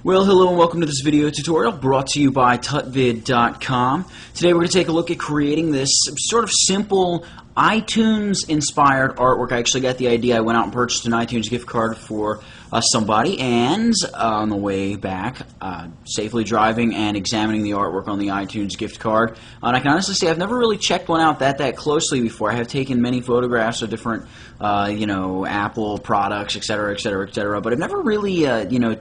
Well, hello and welcome to this video tutorial brought to you by tutvid.com. Today we're going to take a look at creating this sort of simple iTunes inspired artwork. I actually got the idea. I went out and purchased an iTunes gift card for somebody, and on the way back, safely driving and examining the artwork on the iTunes gift card. And I can honestly say I've never really checked one out that closely before. I have taken many photographs of different Apple products, etc., etc., etc., but I've never really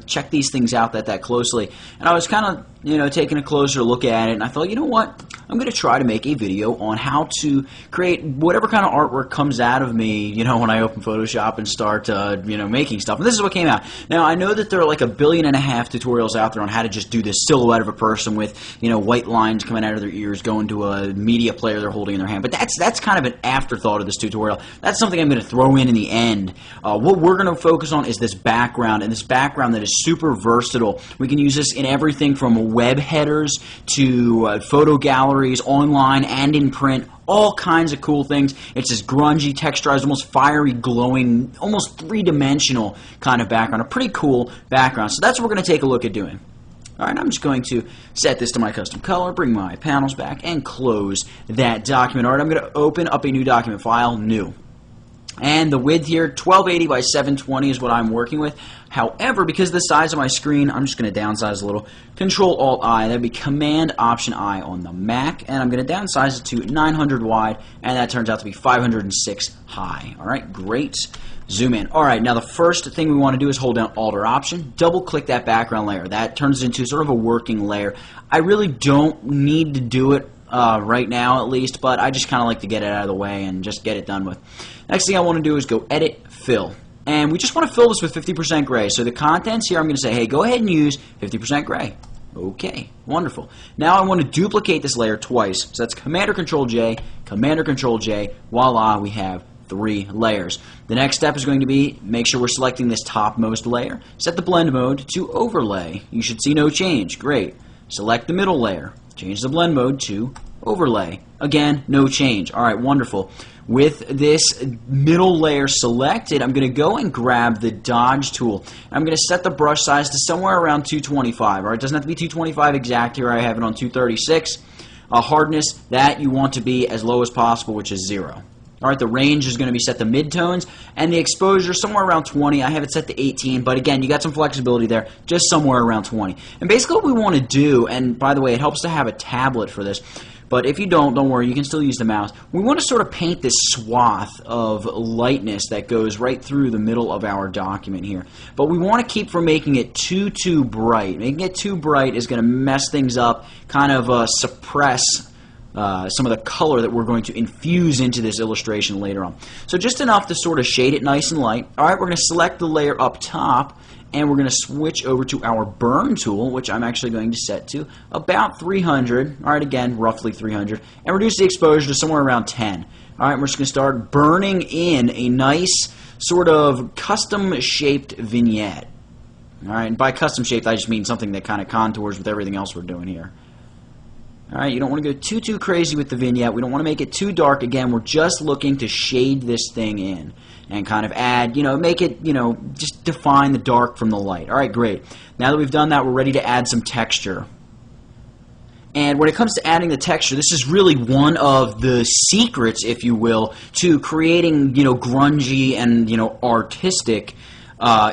checked these things out that closely. And I was kind of taking a closer look at it, and I thought, you know what, I'm going to try to make a video on how to create whatever kind of artwork comes out of me, when I open Photoshop and start, making stuff. And this is what came out. Now, I know that there are like 1.5 billion tutorials out there on how to just do this silhouette of a person with, white lines coming out of their ears going to a media player they're holding in their hand. But that's kind of an afterthought of this tutorial. That's something I'm going to throw in the end. What we're going to focus on is this background, and this background that is super versatile. We can use this in everything from web headers to photo galleries, online and in print. All kinds of cool things. It's this grungy, texturized, almost fiery, glowing, almost three-dimensional kind of background. A pretty cool background. So that's what we're going to take a look at doing. Alright, I'm just going to set this to my custom color, bring my panels back, and close that document. Alright, I'm going to open up a new document file, new. And the width here, 1280 by 720 is what I'm working with. However, because of the size of my screen, I'm just going to downsize a little. Control-Alt-I, that would be Command-Option-I on the Mac. And I'm going to downsize it to 900 wide, and that turns out to be 506 high. Alright, great. Zoom in. Alright, now the first thing we want to do is hold down Alt or Option, double-click that background layer. That turns it into sort of a working layer. I really don't need to do it right now, at least, but I just kind of like to get it out of the way and just get it done with. Next thing I want to do is go Edit, Fill. And we just want to fill this with 50% gray. So the contents here, I'm going to say, hey, go ahead and use 50% gray. Okay, wonderful. Now I want to duplicate this layer twice. So that's Command or Control J, Command or Control J. Voila, we have 3 layers. The next step is going to be make sure we're selecting this topmost layer. Set the blend mode to overlay. You should see no change. Great. Select the middle layer. Change the blend mode to overlay. Again, no change. Alright, wonderful. With this middle layer selected, I'm going to go and grab the dodge tool. I'm going to set the brush size to somewhere around 225. Alright, it doesn't have to be 225 exact here. I have it on 236. Hardness, that you want to be as low as possible, which is 0. Alright, the range is going to be set to midtones, and the exposure somewhere around 20. I have it set to 18, but again, you got some flexibility there, just somewhere around 20. And basically what we want to do, and by the way, it helps to have a tablet for this, but if you don't worry, you can still use the mouse. We want to sort of paint this swath of lightness that goes right through the middle of our document here. But we want to keep from making it too bright. Making it too bright is going to mess things up, kind of suppress some of the color that we're going to infuse into this illustration later on. So just enough to sort of shade it nice and light. Alright, we're going to select the layer up top, and we're going to switch over to our burn tool, which I'm actually going to set to about 300. Alright, again, roughly 300. And reduce the exposure to somewhere around 10. Alright, we're just going to start burning in a nice sort of custom-shaped vignette. Alright, and by custom-shaped, I just mean something that kind of contours with everything else we're doing here. Alright, you don't want to go too crazy with the vignette. We don't want to make it too dark. Again, we're just looking to shade this thing in and kind of add, make it, just define the dark from the light. Alright, great. Now that we've done that, we're ready to add some texture. And when it comes to adding the texture, this is really one of the secrets, if you will, to creating, grungy and, artistic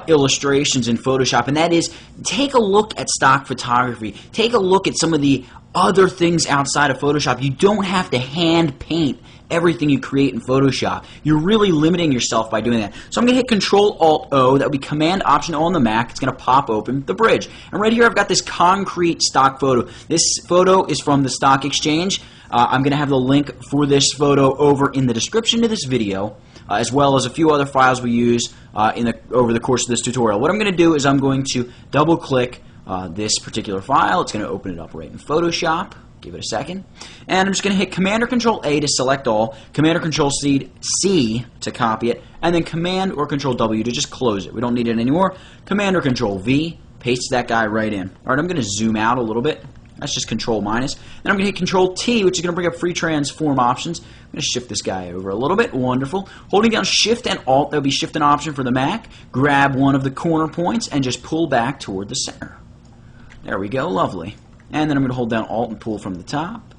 illustrations in Photoshop, and that is take a look at stock photography. Take a look at some of the other things outside of Photoshop. You don't have to hand paint everything you create in Photoshop. You're really limiting yourself by doing that. So I'm going to hit Control-Alt-O. That would be Command-Option-O on the Mac. It's going to pop open the bridge. And right here I've got this concrete stock photo. This photo is from the Stock Exchange. I'm going to have the link for this photo over in the description to this video, as well as a few other files we use over the course of this tutorial. What I'm going to do is I'm going to double-click this particular file. It's going to open it up right in Photoshop. Give it a second. And I'm just going to hit Command or Control A to select all, Command or Control C to copy it, and then Command or Control W to just close it. We don't need it anymore. Command or Control V, paste that guy right in. Alright, I'm going to zoom out a little bit. That's just Control minus. Then I'm going to hit Control T, which is going to bring up free transform options. I'm going to shift this guy over a little bit. Wonderful. Holding down Shift and Alt, that would be Shift and Option for the Mac. Grab one of the corner points and just pull back toward the center. There we go, lovely. And then I'm going to hold down Alt and pull from the top,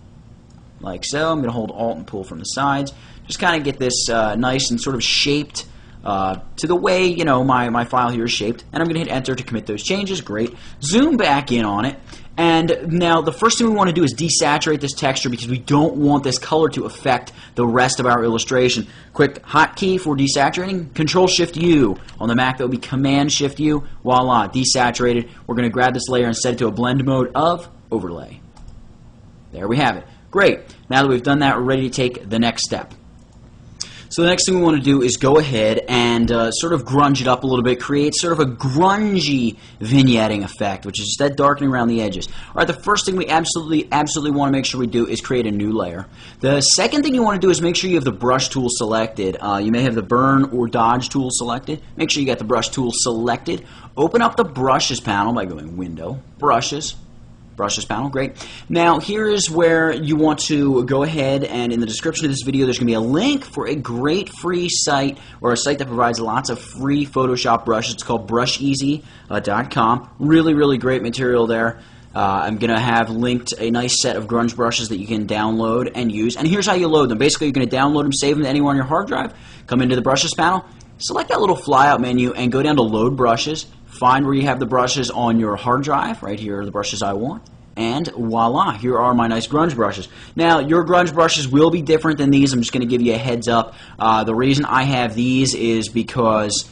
like so. I'm going to hold Alt and pull from the sides. Just kind of get this nice and sort of shaped to the way, you know, my file here is shaped. And I'm going to hit Enter to commit those changes. Great. Zoom back in on it. And now the first thing we want to do is desaturate this texture because we don't want this color to affect the rest of our illustration. Quick hotkey for desaturating, Control-Shift-U. On the Mac, that would be Command-Shift-U. Voila, desaturated. We're going to grab this layer and set it to a blend mode of Overlay. There we have it. Great. Now that we've done that, we're ready to take the next step. So the next thing we want to do is go ahead and sort of grunge it up a little bit, create sort of a grungy vignetting effect, which is just that darkening around the edges. All right, the first thing we absolutely want to make sure we do is create a new layer. The second thing you want to do is make sure you have the brush tool selected. You may have the burn or dodge tool selected. Make sure you got the brush tool selected. Open up the brushes panel by going Window, Brushes panel, great. Now here is where you want to go ahead, and in the description of this video there's going to be a link for a great free site, or a site that provides lots of free Photoshop brushes. It's called brusheasy.com. Really great material there. I'm going to have linked a nice set of grunge brushes that you can download and use. And here's how you load them. Basically, you're going to download them, save them to anywhere on your hard drive, come into the brushes panel, select that little flyout menu, and go down to Load Brushes. Find where you have the brushes on your hard drive. Right here are the brushes I want. And voila, here are my nice grunge brushes. Now, your grunge brushes will be different than these. I'm just going to give you a heads up. The reason I have these is because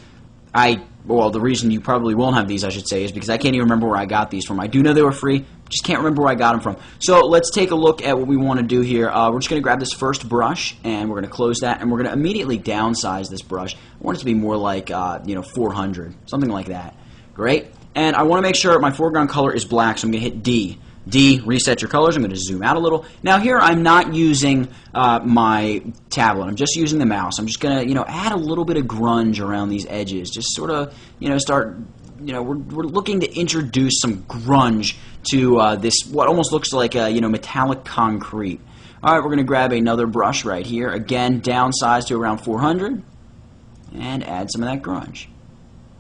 the reason you probably won't have these, I should say, is because I can't even remember where I got these from. I do know they were free, just can't remember where I got them from. So let's take a look at what we want to do here. We're just going to grab this first brush, and we're going to close that, and we're going to immediately downsize this brush. I want it to be more like 400, something like that. Great. And I want to make sure my foreground color is black, so I'm going to hit D. D, reset your colors. I'm going to zoom out a little. Now here I'm not using my tablet. I'm just using the mouse. I'm just going to add a little bit of grunge around these edges. Just sort of start. We're looking to introduce some grunge to this what almost looks like metallic concrete. All right, we're going to grab another brush right here. Again, downsize to around 400, and add some of that grunge.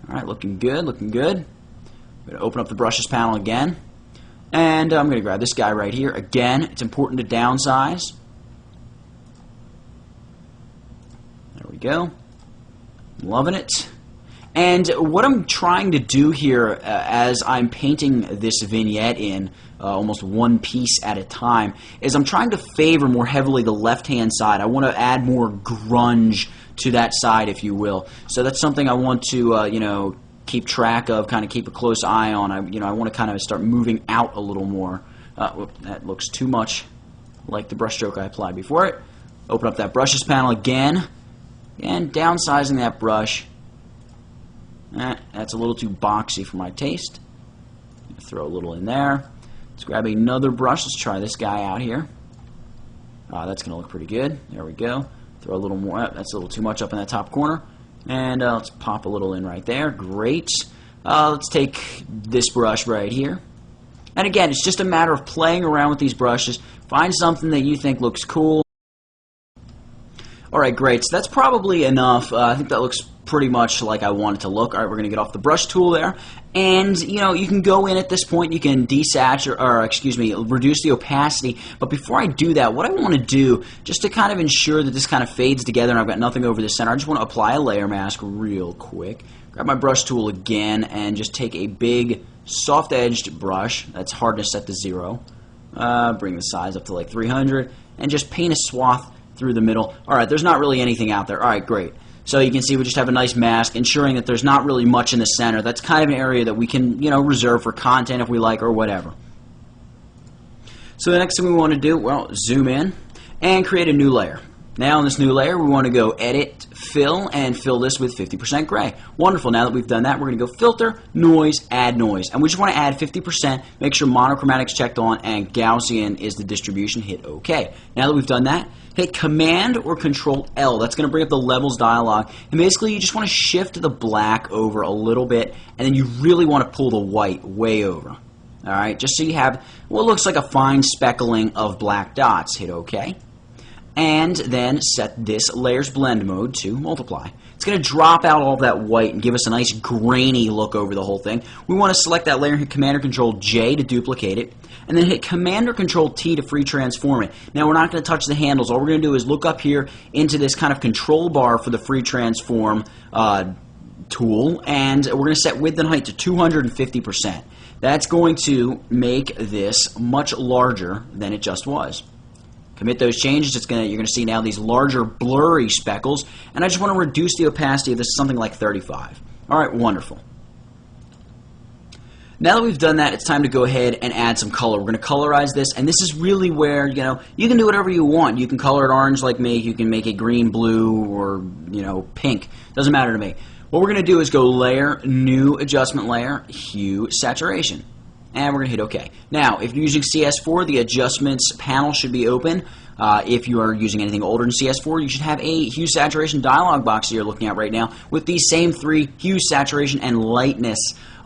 All right, looking good, looking good. I'm going to open up the brushes panel again. And I'm going to grab this guy right here. Again, it's important to downsize. There we go. Loving it. And what I'm trying to do here as I'm painting this vignette in almost one piece at a time is I'm trying to favor more heavily the left-hand side. I want to add more grunge to that side, if you will. So that's something I want to, keep track of, kind of keep a close eye on. I want to kind of start moving out a little more. That looks too much like the brush stroke I applied before it. Open up that brushes panel again, and downsizing that brush. That's a little too boxy for my taste. Throw a little in there. Let's grab another brush. Let's try this guy out here. That's going to look pretty good. There we go. Throw a little more. That's a little too much up in that top corner. And let's pop a little in right there. Great. Let's take this brush right here. And again, it's just a matter of playing around with these brushes. Find something that you think looks cool. Alright, great. So that's probably enough. I think that looks pretty much like I want it to look. Alright, we're going to get off the brush tool there. And, you can go in at this point. You can desaturate, or reduce the opacity. But before I do that, what I want to do, just to kind of ensure that this kind of fades together and I've got nothing over the center, I just want to apply a layer mask real quick. Grab my brush tool again and just take a big, soft-edged brush. That's hardness set to 0. Bring the size up to like 300. And just paint a swath through the middle. Alright, there's not really anything out there. Alright, great. So you can see we just have a nice mask, ensuring that there's not really much in the center. That's kind of an area that we can, reserve for content if we like or whatever. So the next thing we want to do, well, zoom in and create a new layer. Now in this new layer, we want to go Edit, Fill, and fill this with 50% gray. Wonderful. Now that we've done that, we're going to go Filter, Noise, Add Noise. And we just want to add 50%, make sure monochromatic's checked on, and Gaussian is the distribution. Hit OK. Now that we've done that, hit Command or Control L. That's going to bring up the Levels dialog. And basically, you just want to shift the black over a little bit, and then you really want to pull the white way over. All right, just so you have what looks like a fine speckling of black dots. Hit OK. and then set this layers blend mode to multiply. It's going to drop out all of that white and give us a nice grainy look over the whole thing. We want to select that layer, hit Command or Control J to duplicate it, and then hit Command or Control T to free transform it. Now we're not going to touch the handles. All we're going to do is look up here into this kind of control bar for the free transform tool, and we're going to set width and height to 250%. That's going to make this much larger than it just was. Commit those changes. You're going to see now these larger blurry speckles, and I just want to reduce the opacity of this to something like 35. All right, wonderful. Now that we've done that, it's time to go ahead and add some color. We're going to colorize this, and this is really where, you can do whatever you want. You can color it orange like me. You can make it green, blue, or, pink. Doesn't matter to me. What we're going to do is go Layer, New Adjustment Layer, Hue, Saturation. And we're going to hit OK. Now, if you're using CS4, the Adjustments panel should be open. If you are using anything older than CS4, you should have a Hue Saturation dialog box that you're looking at right now with these same three Hue, Saturation, and Lightness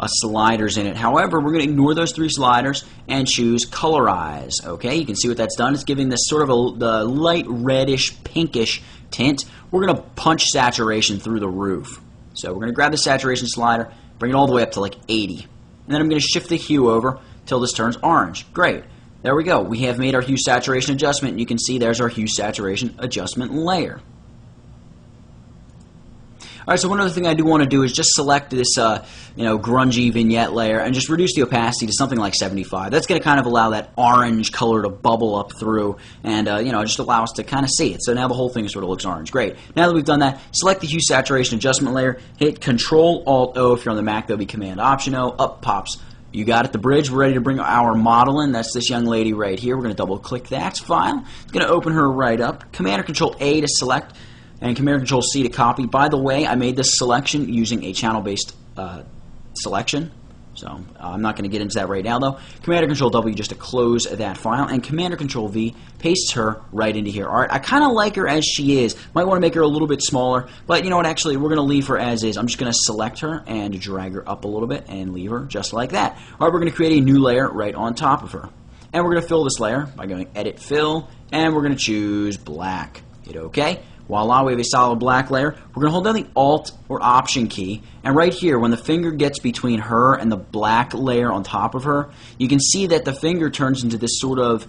sliders in it. However, we're going to ignore those three sliders and choose Colorize. Okay, you can see what that's done. It's giving this sort of the light reddish, pinkish tint. We're going to punch saturation through the roof. So we're going to grab the saturation slider, bring it all the way up to like 80. And then I'm going to shift the hue over till this turns orange. Great. There we go. We have made our hue saturation adjustment, and you can see there's our hue saturation adjustment layer. All right, so one other thing I do want to do is just select this, grungy vignette layer and just reduce the opacity to something like 75. That's going to kind of allow that orange color to bubble up through and, just allow us to kind of see it. So now the whole thing sort of looks orange. Great. Now that we've done that, select the hue saturation adjustment layer, hit Control-Alt-O. If you're on the Mac, that'll be Command-Option-O. Up pops. You got it, the bridge. We're ready to bring our model in. That's this young lady right here. We're going to double-click that file. It's going to open her right up. Command or Control-A to select, and Command or Control-C to copy. By the way, I made this selection using a channel-based selection, so I'm not going to get into that right now, though. Command or Control-W just to close that file, and Command or Control-V pastes her right into here. All right, I kind of like her as she is. Might want to make her a little bit smaller, but you know what, actually, we're going to leave her as is. I'm just going to select her and drag her up a little bit and leave her just like that. All right, we're going to create a new layer right on top of her. And we're going to fill this layer by going Edit Fill, and we're going to choose Black. Hit OK. Voila, we have a solid black layer. We're going to hold down the Alt or Option key, and right here, when the finger gets between her and the black layer on top of her, you can see that the finger turns into this sort of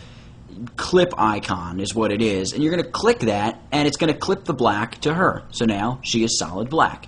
clip icon is what it is. And you're going to click that, and it's going to clip the black to her. So now she is solid black.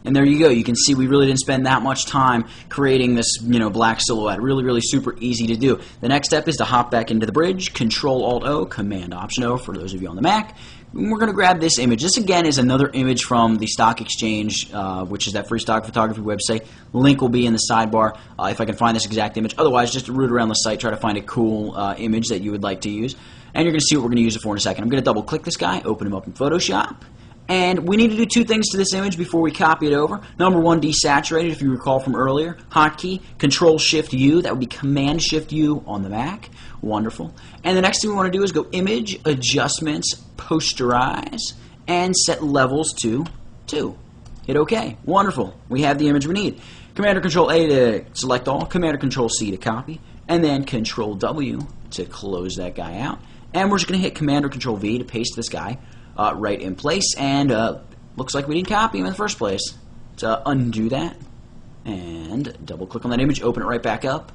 And there you go. You can see we really didn't spend that much time creating this, black silhouette. Really, really super easy to do. The next step is to hop back into the bridge, Control-Alt-O, Command-Option-O for those of you on the Mac. And we're going to grab this image. This, again, is another image from the Stock Exchange, which is that free stock photography website. Link will be in the sidebar if I can find this exact image. Otherwise, just root around the site, try to find a cool image that you would like to use. And you're going to see what we're going to use it for in a second. I'm going to double-click this guy, open him up in Photoshop. And we need to do two things to this image before we copy it over. Number one, desaturate it, if you recall from earlier. Hotkey, Control-Shift-U. That would be Command-Shift-U on the Mac. Wonderful. And the next thing we want to do is go Image, Adjustments, Posterize, and set levels to 2. Hit OK. Wonderful. We have the image we need. Command or Control-A to select all. Command or Control-C to copy. And then Control-W to close that guy out. And we're just going to hit Command or Control-V to paste this guy right in place, and looks like we didn't copy him in the first place. So undo that, and double-click on that image, open it right back up.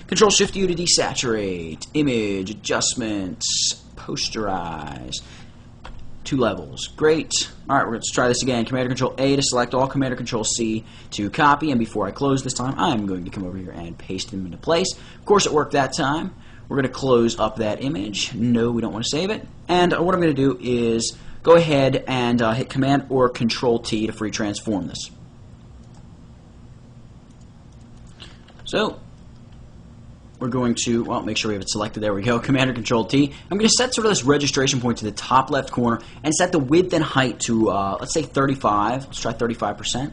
Control-Shift-U to desaturate, image, adjustments, posterize, 2 levels. Great. All right, let's try this again. Command or Control-A to select all, Command or Control-C to copy, and before I close this time, I'm going to come over here and paste them into place. Of course, it worked that time. We're going to close up that image. No, we don't want to save it. And what I'm going to do is go ahead and hit Command or Control-T to free transform this. So we're going to, make sure we have it selected. There we go. Command or Control-T. I'm going to set sort of this registration point to the top left corner and set the width and height to, let's say 35. Let's try 35%.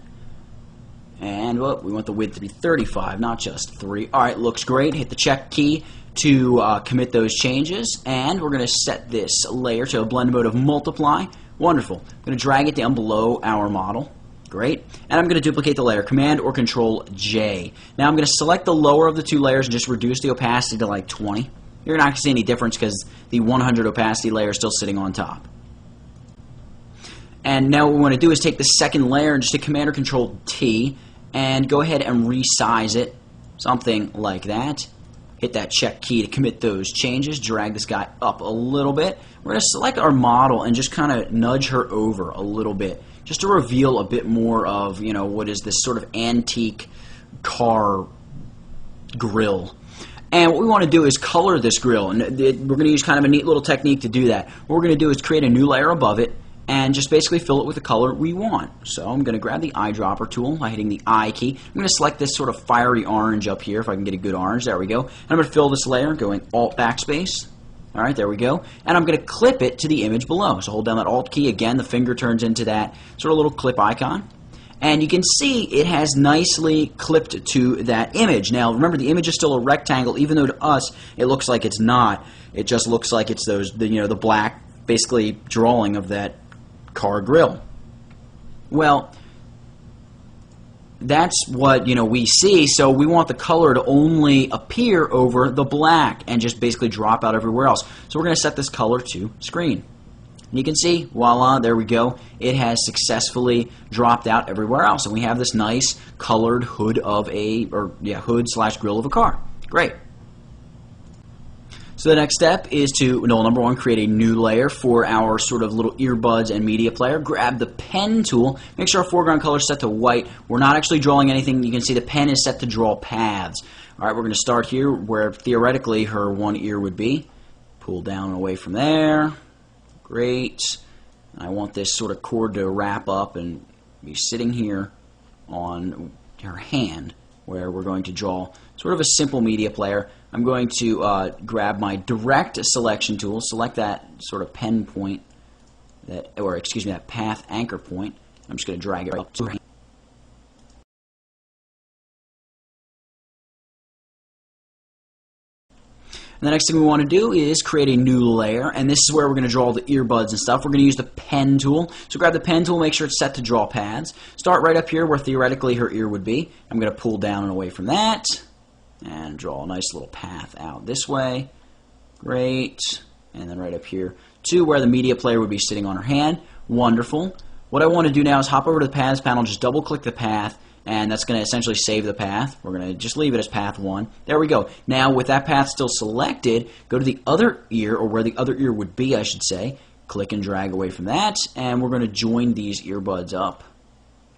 And we want the width to be 35, not just 3. All right, looks great. Hit the check key to commit those changes, and we're going to set this layer to a blend mode of multiply. Wonderful. I'm going to drag it down below our model. Great. And I'm going to duplicate the layer, Command or Control J. Now I'm going to select the lower of the 2 layers and just reduce the opacity to like 20. you're not going to see any difference because the 100 opacity layer is still sitting on top. And now what we want to do is take the second layer and just hit Command or Control T and go ahead and resize it, something like that. Hit that check key to commit those changes. Drag this guy up a little bit. We're going to select our model and just kind of nudge her over a little bit, just to reveal a bit more of, you know, what is this sort of antique car grill. And what we want to do is color this grill, and we're going to use kind of a neat little technique to do that. What we're going to do is create a new layer above it and just basically fill it with the color we want. So I'm going to grab the eyedropper tool by hitting the I key. I'm going to select this sort of fiery orange up here if I can get a good orange. There we go. And I'm going to fill this layer going Alt Backspace. All right, there we go. And I'm going to clip it to the image below. So hold down that Alt key. Again, the finger turns into that sort of little clip icon. And you can see it has nicely clipped to that image. Now, remember, the image is still a rectangle, even though to us it looks like it's not. It just looks like it's the black, basically, drawing of that car grill. Well, that's what we see, so we want the color to only appear over the black and just basically drop out everywhere else. So we're going to set this color to screen. And you can see, voila, there we go. It has successfully dropped out everywhere else, and we have this nice colored hood of hood/grill of a car. Great. So the next step is to, number one, create a new layer for our sort of little earbuds and media player. Grab the pen tool. Make sure our foreground color is set to white. We're not actually drawing anything. You can see the pen is set to draw paths. All right, we're going to start here where theoretically her one ear would be. Pull down and away from there. Great. I want this sort of cord to wrap up and be sitting here on her hand, where we're going to draw sort of a simple media player. I'm going to grab my direct selection tool, select that sort of pen point, that path anchor point. I'm just going to drag it up to her hand. And the next thing we want to do is create a new layer, and this is where we're going to draw the earbuds and stuff. We're going to use the pen tool. So grab the pen tool, make sure it's set to draw paths. Start right up here where theoretically her ear would be. I'm going to pull down and away from that and draw a nice little path out this way. Great. And then right up here to where the media player would be sitting on her hand. Wonderful. What I want to do now is hop over to the paths panel, just double click the path, and that's going to essentially save the path. We're going to just leave it as path 1. There we go. Now, with that path still selected, go to the other ear, or where the other ear would be, I should say. Click and drag away from that, and we're going to join these earbuds up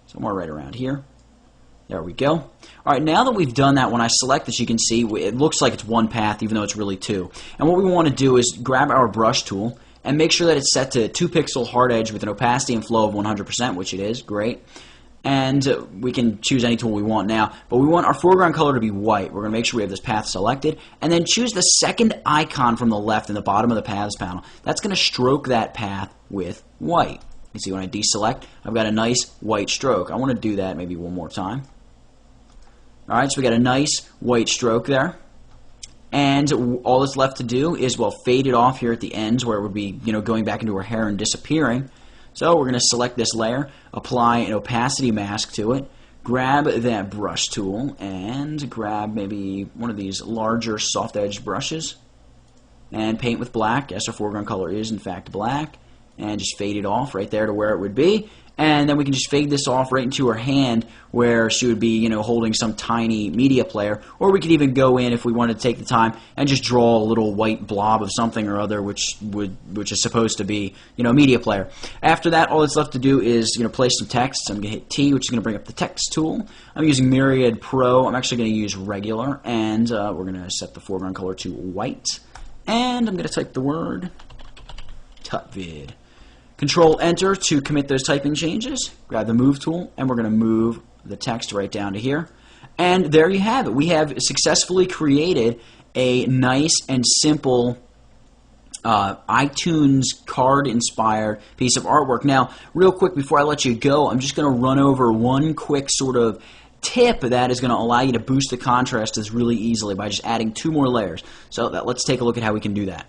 somewhere right around here. There we go. All right, now that we've done that, when I select this, you can see it looks like it's one path, even though it's really 2. And what we want to do is grab our brush tool and make sure that it's set to 2-pixel hard edge with an opacity and flow of 100%, which it is. Great. And we can choose any tool we want now, but we want our foreground color to be white. We're going to make sure we have this path selected, and then choose the second icon from the left in the bottom of the paths panel. That's going to stroke that path with white. You see when I deselect, I've got a nice white stroke. I want to do that maybe one more time. All right, so we got a nice white stroke there. And all that's left to do is, fade it off here at the ends where it would be, going back into her hair and disappearing. So we're going to select this layer, apply an opacity mask to it, grab that brush tool, and grab maybe one of these larger soft-edged brushes, and paint with black. Yes, our foreground color is in fact black, and just fade it off right there to where it would be. And then we can just fade this off right into her hand where she would be, holding some tiny media player. Or we could even go in, if we wanted to take the time, and just draw a little white blob of something or other, which is supposed to be, a media player. After that, all that's left to do is, place some text. So I'm going to hit T, which is going to bring up the text tool. I'm using Myriad Pro. I'm actually going to use regular, and we're going to set the foreground color to white. And I'm going to type the word TutVid. Control-Enter to commit those typing changes. Grab the Move tool, and we're going to move the text right down to here. And there you have it. We have successfully created a nice and simple iTunes card-inspired piece of artwork. Now, real quick before I let you go, I'm just going to run over one quick sort of tip that is going to allow you to boost the contrast really easily by just adding 2 more layers. So let's take a look at how we can do that.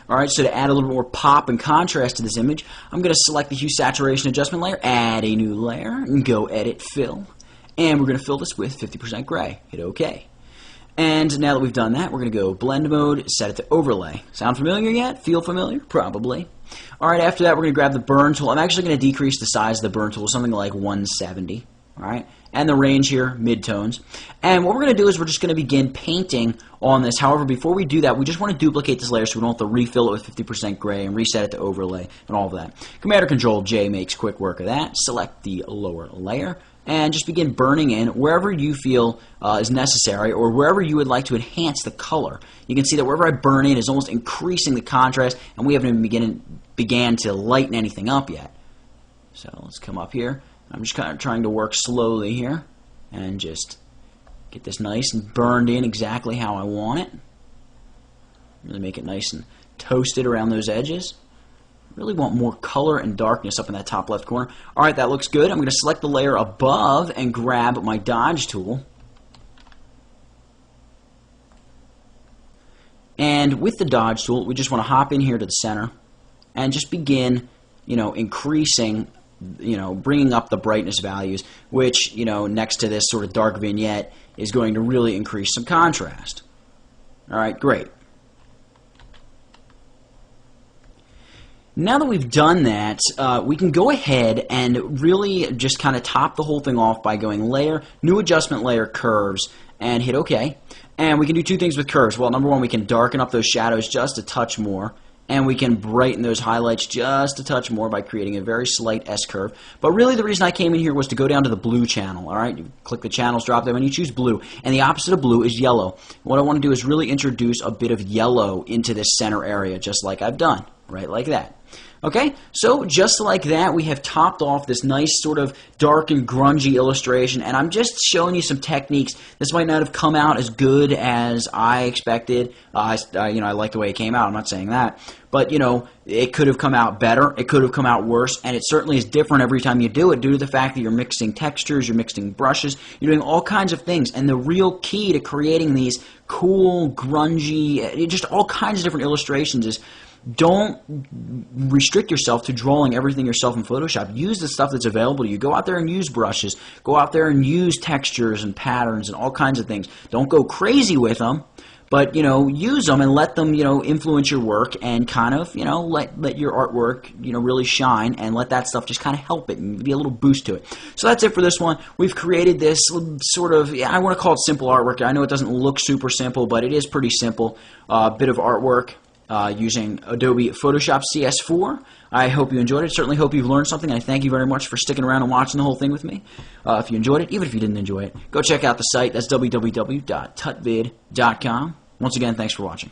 Alright, so to add a little more pop and contrast to this image, I'm going to select the Hue Saturation Adjustment layer, add a new layer, and go Edit, Fill. And we're going to fill this with 50% gray. Hit OK. And now that we've done that, we're going to go blend mode, set it to overlay. Sound familiar yet? Feel familiar? Probably. Alright, after that we're going to grab the burn tool. I'm actually going to decrease the size of the burn tool, something like 170. Alright, and the range here, midtones. And what we're going to do is we're just going to begin painting on this. However, before we do that, we just want to duplicate this layer so we don't have to refill it with 50% gray and reset it to overlay and all of that. Command or Control J makes quick work of that. Select the lower layer and just begin burning in wherever you feel is necessary or wherever you would like to enhance the color. You can see that wherever I burn in is almost increasing the contrast, and we haven't even began to lighten anything up yet. So let's come up here. I'm just kind of trying to work slowly here and just get this nice and burned in exactly how I want it. Really make it nice and toasted around those edges. Really want more color and darkness up in that top left corner. Alright, that looks good. I'm going to select the layer above and grab my dodge tool. And with the dodge tool, we just want to hop in here to the center and just begin, increasing, bringing up the brightness values, which, next to this sort of dark vignette is going to really increase some contrast. Alright, great. Now that we've done that, we can go ahead and really just kind of top the whole thing off by going Layer, New Adjustment Layer, Curves, and hit OK. And we can do two things with curves. Well, number one, we can darken up those shadows just a touch more, and we can brighten those highlights just a touch more by creating a very slight S-curve. But really the reason I came in here was to go down to the blue channel. Alright, you click the channels drop down and you choose blue. And the opposite of blue is yellow. What I want to do is really introduce a bit of yellow into this center area, just like I've done. Right, like that. Okay, so just like that, we have topped off this nice sort of dark and grungy illustration, and I'm just showing you some techniques. This might not have come out as good as I expected. I like the way it came out. I'm not saying that, but it could have come out better. It could have come out worse, and it certainly is different every time you do it due to the fact that you're mixing textures, you're mixing brushes, you're doing all kinds of things. And the real key to creating these cool, grungy, just all kinds of different illustrations is don't restrict yourself to drawing everything yourself in Photoshop. Use the stuff that's available to you. Go out there and use brushes. Go out there and use textures and patterns and all kinds of things. Don't go crazy with them, but use them and let them influence your work and kind of let your artwork really shine, and let that stuff just kind of help it and be a little boost to it. So that's it for this one. We've created this sort of, I want to call it simple artwork. I know it doesn't look super simple, but it is pretty simple. Bit of artwork using Adobe Photoshop CS4. I hope you enjoyed it. Certainly hope you've learned something. I thank you very much for sticking around and watching the whole thing with me. If you enjoyed it, even if you didn't enjoy it, go check out the site. That's www.tutvid.com. Once again, thanks for watching.